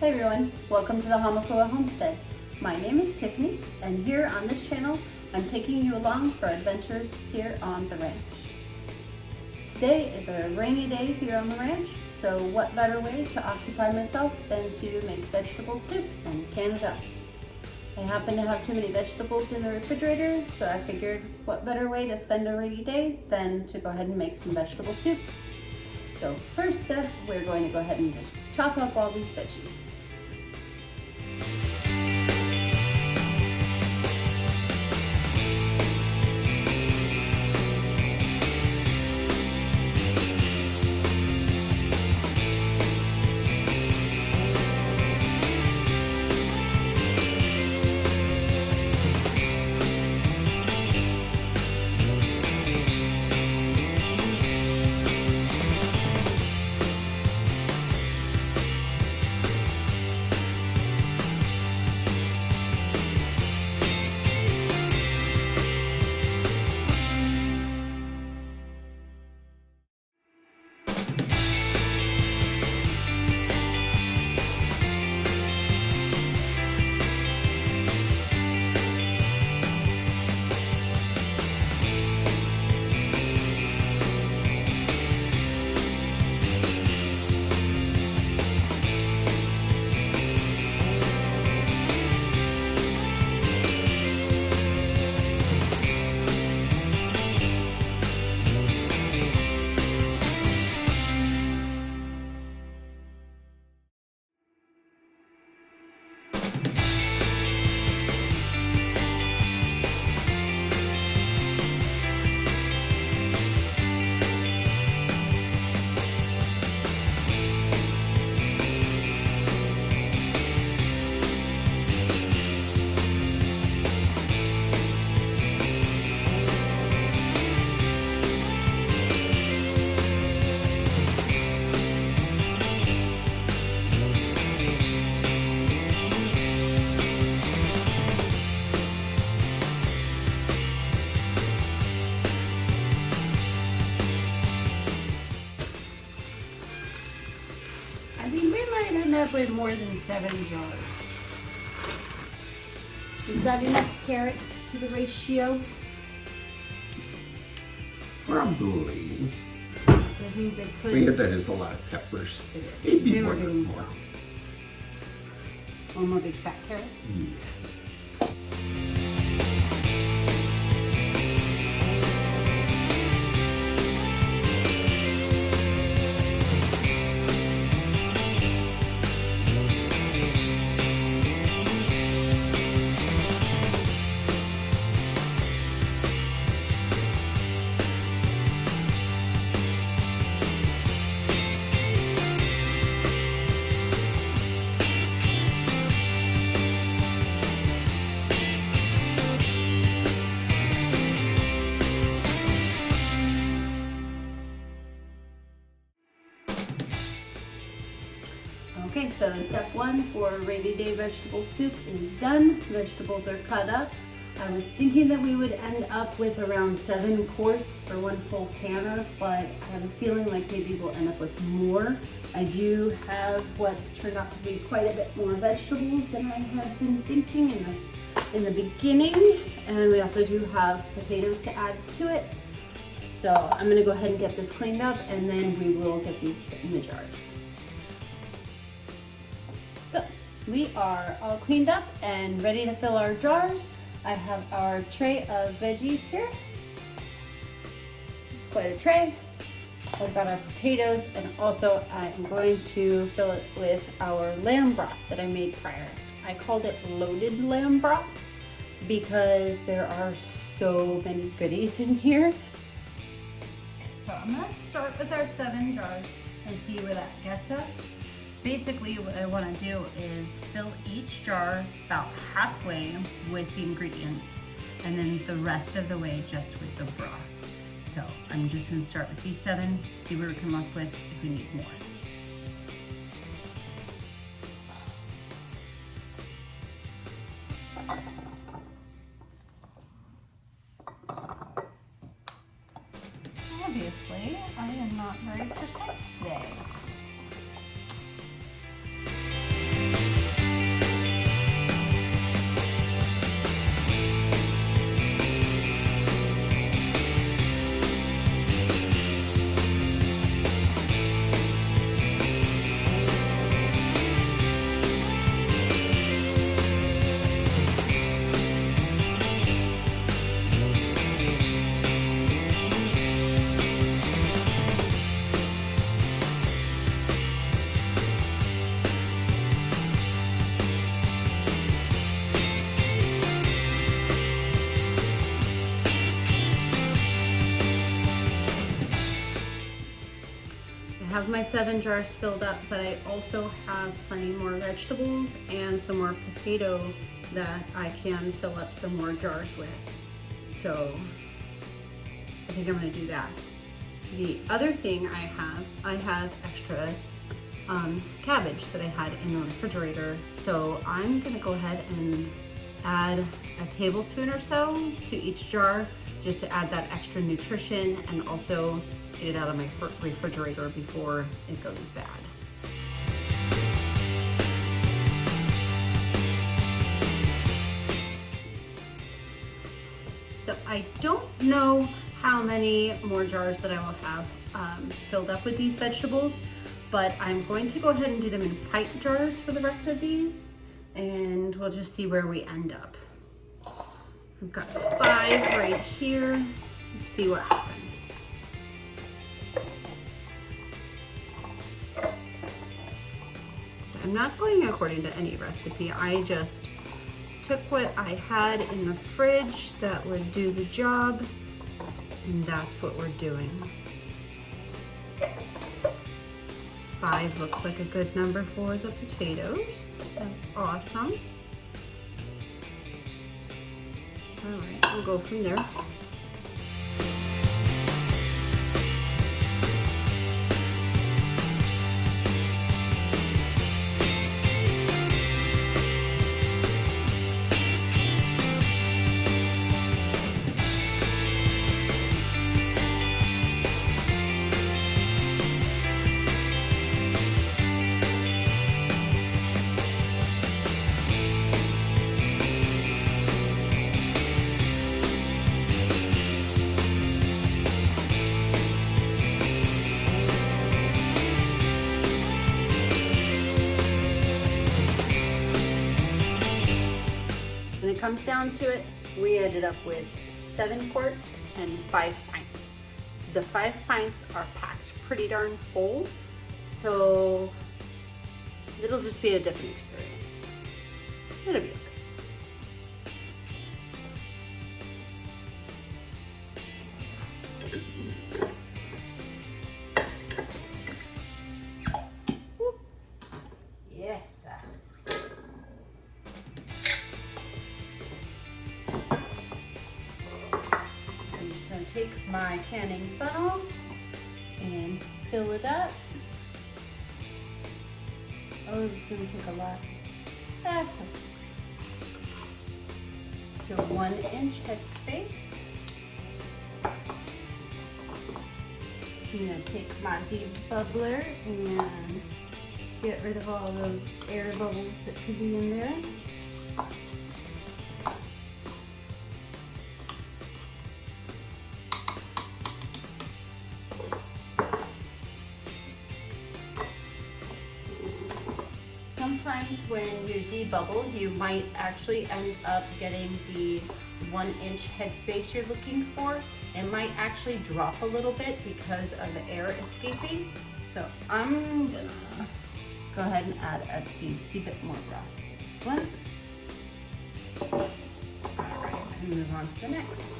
Hey everyone, welcome to the Hamakua Homestead. My name is Tiffany, and here on this channel, I'm taking you along for adventures here on the ranch. Today is a rainy day here on the ranch, so what better way to occupy myself than to make vegetable soup and can it up. I happen to have too many vegetables in the refrigerator, so I figured what better way to spend a rainy day than to go ahead and make some vegetable soup. So first step, we're going to go ahead and just chop up all these veggies. I mean, we might end up with more than 7 jars. Is that enough carrots to the ratio? Probably. That means it could. Yeah, that is a lot of peppers. It is. Maybe They more were getting more. some. One more big fat carrot. Yeah. Okay, so step 1 for rainy day vegetable soup is done. Vegetables are cut up. I was thinking that we would end up with around 7 quarts for one full canner, but I have a feeling like maybe we'll end up with more. I do have what turned out to be quite a bit more vegetables than I had been thinking in the beginning, and we also do have potatoes to add to it. So I'm gonna go ahead and get this cleaned up, and then we will get these put in the jars. So we are all cleaned up and ready to fill our jars. I have our tray of veggies here. It's quite a tray. I've got our potatoes, and also I'm going to fill it with our lamb broth that I made prior. I called it loaded lamb broth because there are so many goodies in here. So I'm gonna start with our 7 jars and see where that gets us. Basically, what I want to do is fill each jar about halfway with the ingredients, and then the rest of the way just with the broth. So I'm just going to start with these 7, see where we come up with if we need more. Obviously, I am not very precise today. have my 7 jars filled up, but I also have plenty more vegetables and some more potato that I can fill up some more jars with. So I think I'm gonna do that. The other thing I have extra cabbage that I had in the refrigerator. So I'm gonna go ahead and add a tablespoon or so to each jar just to add that extra nutrition and also get it out of my refrigerator before it goes bad. So I don't know how many more jars that I will have filled up with these vegetables, but I'm going to go ahead and do them in pint jars for the rest of these, and we'll just see where we end up. I've got 5 right here. Let's see what happens. I'm not going according to any recipe. I just took what I had in the fridge that would do the job, and that's what we're doing. 5 looks like a good number for the potatoes. That's awesome. All right, we'll go from there. When it comes down to it, we ended up with 7 quarts and 5 pints. The 5 pints are packed pretty darn full, so it'll just be a different experience. It'll be okay. Yes, sir. I'm just going to take my canning funnel and fill it up. Oh, it's going to take a lot. That's okay. To a 1-inch headspace. I'm going to take my debubbler and get rid of all those air bubbles that could be in there. Sometimes when you debubble, you might actually end up getting the 1-inch headspace you're looking for. It might actually drop a little bit because of the air escaping. So I'm gonna go ahead and add a teensy bit more broth to this one. All right, and move on to the next.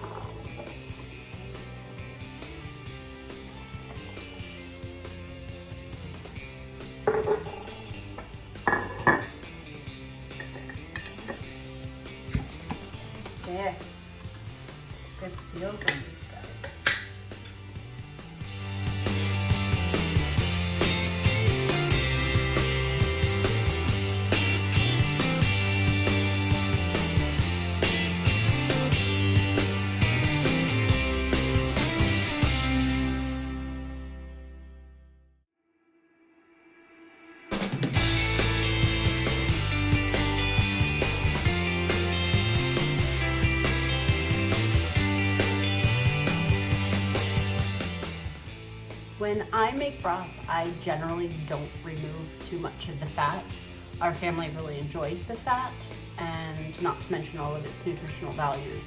Yes, good seals on these guys. When I make broth, I generally don't remove too much of the fat. Our family really enjoys the fat, and not to mention all of its nutritional values.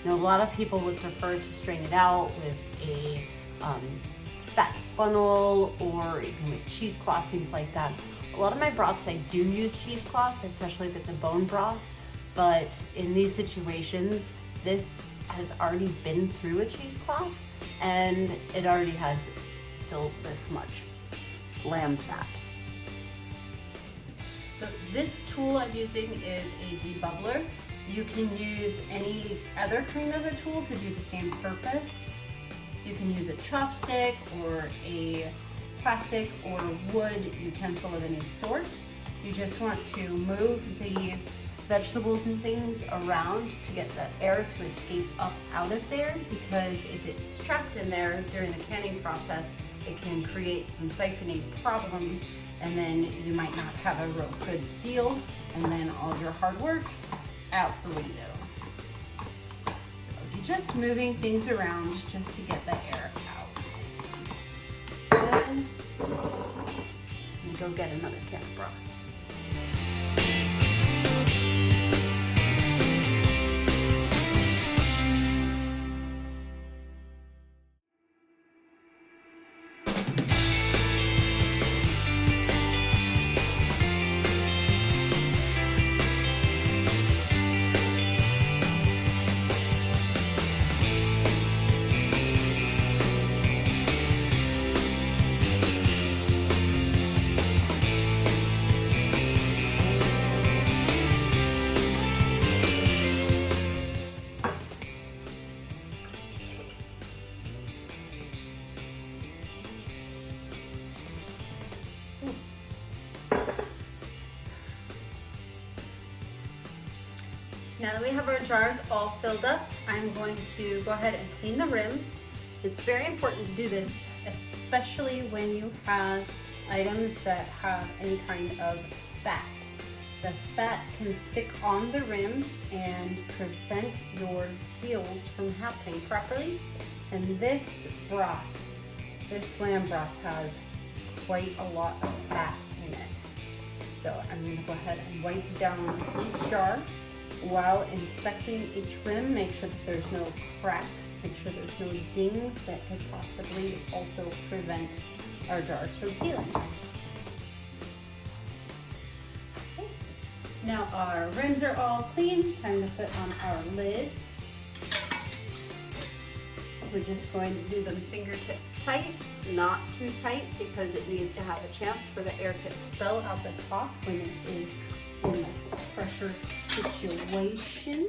You know, a lot of people would prefer to strain it out with a fat funnel or even with cheesecloth, things like that. A lot of my broths, I do use cheesecloth, especially if it's a bone broth, but in these situations, this has already been through a cheesecloth and it already has still this much lamb fat. So this tool I'm using is a debubbler. You can use any other kind of a tool to do the same purpose. You can use a chopstick or a plastic or wood utensil of any sort. You just want to move the vegetables and things around to get the air to escape up out of there, because if it's trapped in there during the canning process, it can create some siphoning problems, and then you might not have a real good seal, and then all your hard work out the window. So you're just moving things around just to get the air out. Good. And go get another can of broth. Now that we have our jars all filled up, I'm going to go ahead and clean the rims. It's very important to do this, especially when you have items that have any kind of fat. The fat can stick on the rims and prevent your seals from happening properly. And this broth, this lamb broth, has quite a lot of fat in it. So I'm going to go ahead and wipe down each jar. While inspecting each rim, make sure that there's no cracks, make sure there's no dings that could possibly also prevent our jars from sealing. Okay. Now our rims are all clean, time to put on our lids. We're just going to do them fingertip tight, not too tight, because it needs to have a chance for the air to expel out the top when it is in the pressure situation.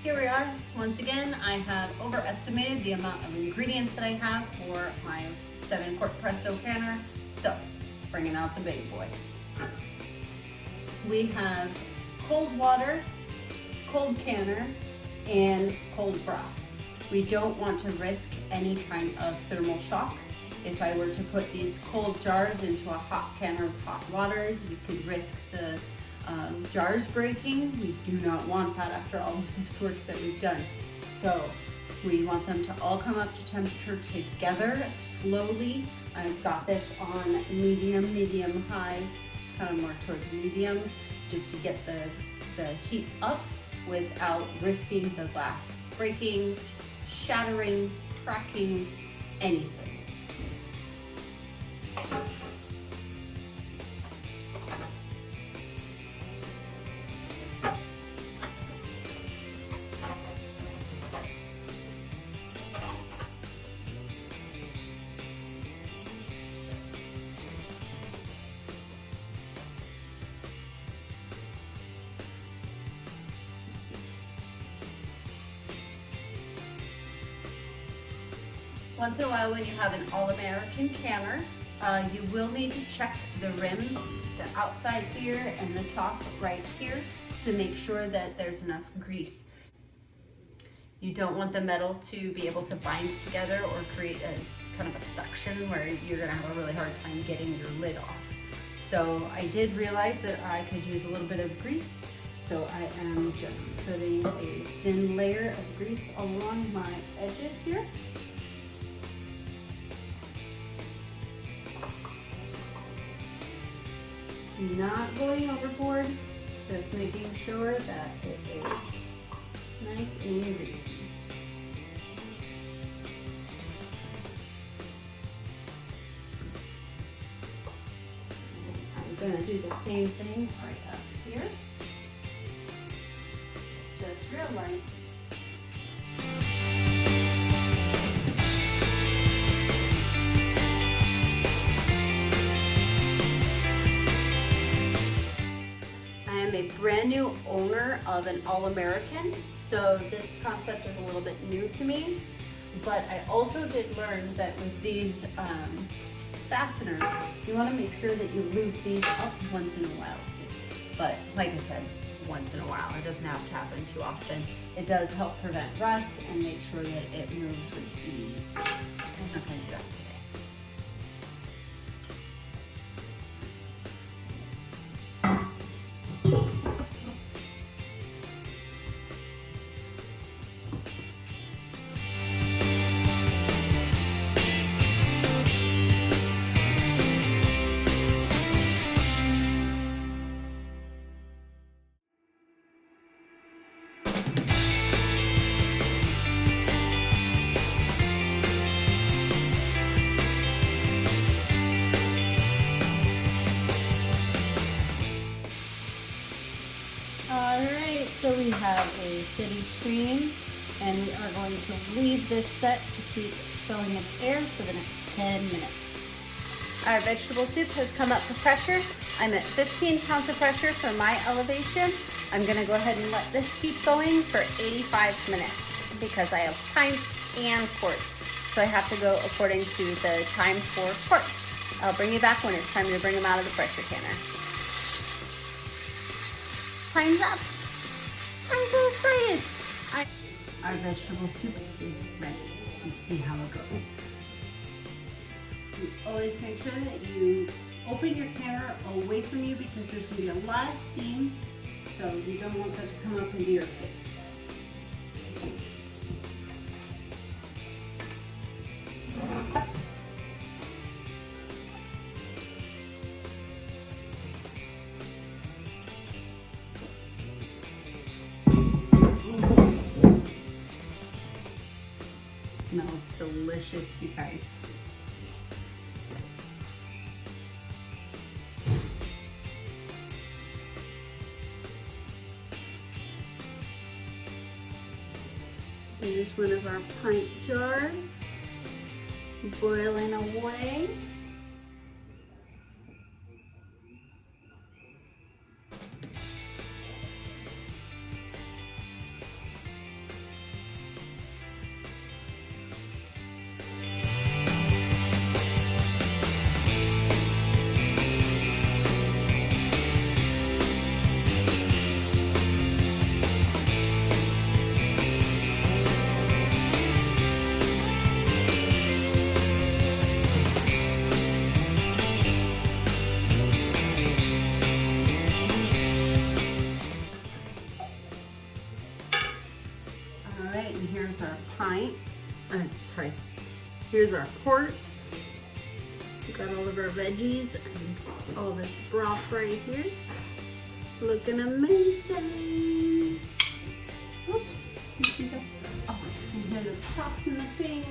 Here we are. Once again, I have overestimated the amount of ingredients that I have for my 7-quart presso canner. So, bringing out the big boy. We have cold water, cold canner, and cold broth. We don't want to risk any kind of thermal shock. If I were to put these cold jars into a hot canner of hot water, you could risk the jars breaking. We do not want that after all of this work that we've done. So we want them to all come up to temperature together slowly. I've got this on medium, high, kind of more towards medium, just to get the heat up without risking the glass breaking, shattering, cracking, anything. Once in a while, when you have an all-American canner, you will need to check the rims, the outside here and the top right here, to make sure that there's enough grease. You don't want the metal to be able to bind together or create a kind of a suction where you're gonna have a really hard time getting your lid off. So I did realize that I could use a little bit of grease. So I am just putting a thin layer of grease along my edges here. Not going overboard, just making sure that it is nice and greasy. I'm gonna do the same thing right up here. Just real light. I am a brand new owner of an All-American, so this concept is a little bit new to me. But I also did learn that with these fasteners, you want to make sure that you loop these up once in a while too. But like I said, once in a while. It doesn't have to happen too often. It does help prevent rust and make sure that it moves with ease. I'm not going to do that today. Alright, so we have a city stream, and we are going to leave this set to keep filling its air for the next 10 minutes. Our vegetable soup has come up to pressure. I'm at 15 pounds of pressure for my elevation. I'm going to go ahead and let this keep going for 85 minutes because I have times and quarts. So I have to go according to the time for quarts. I'll bring you back when it's time to bring them out of the pressure canner. Time's up. I'm so excited. Our vegetable soup is ready. Let's see how it goes. You always make sure that you open your canner away from you because there's going to be a lot of steam, so you don't want that to come up into your face. Smells delicious, you guys. Here's one of our pint jars, boiling away. Here's our pints, here's our quarts. We've got all of our veggies and all this broth right here. Looking amazing. Oops, you see that? Oh, I had the tops and the things.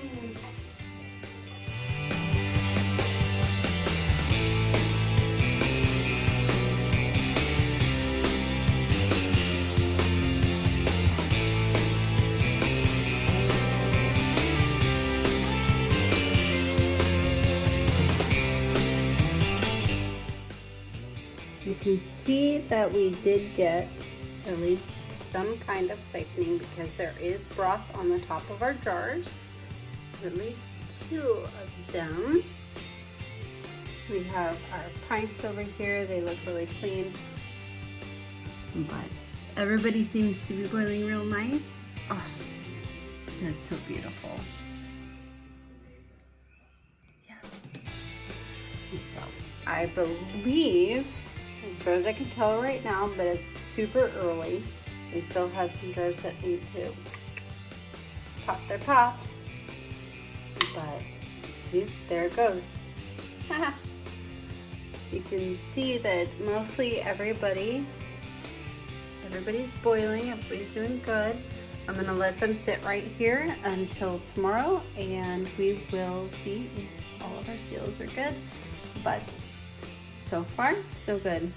You can see that we did get at least some kind of siphoning because there is broth on the top of our jars. At least 2 of them. We have our pints over here. They look really clean. But everybody seems to be boiling real nice. Oh, that's so beautiful. Yes. So I believe, as far as I can tell right now, but it's super early. We still have some jars that need to pop their tops. But see, there it goes. You can see that mostly everybody's boiling, everybody's doing good. I'm gonna let them sit right here until tomorrow and we will see if all of our seals are good. But So far, so good.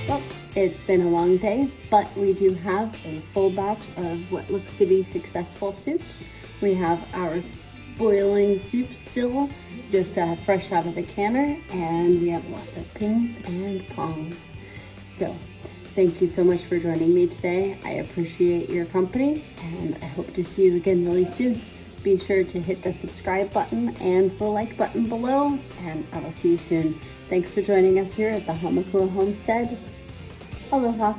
Well, it's been a long day, but we do have a full batch of what looks to be successful soups. We have our boiling soup still, just fresh out of the canner, and we have lots of pings and pongs. So, thank you so much for joining me today. I appreciate your company, and I hope to see you again really soon. Be sure to hit the subscribe button and the like button below, and I will see you soon. Thanks for joining us here at the Hamakua Homestead. Aloha.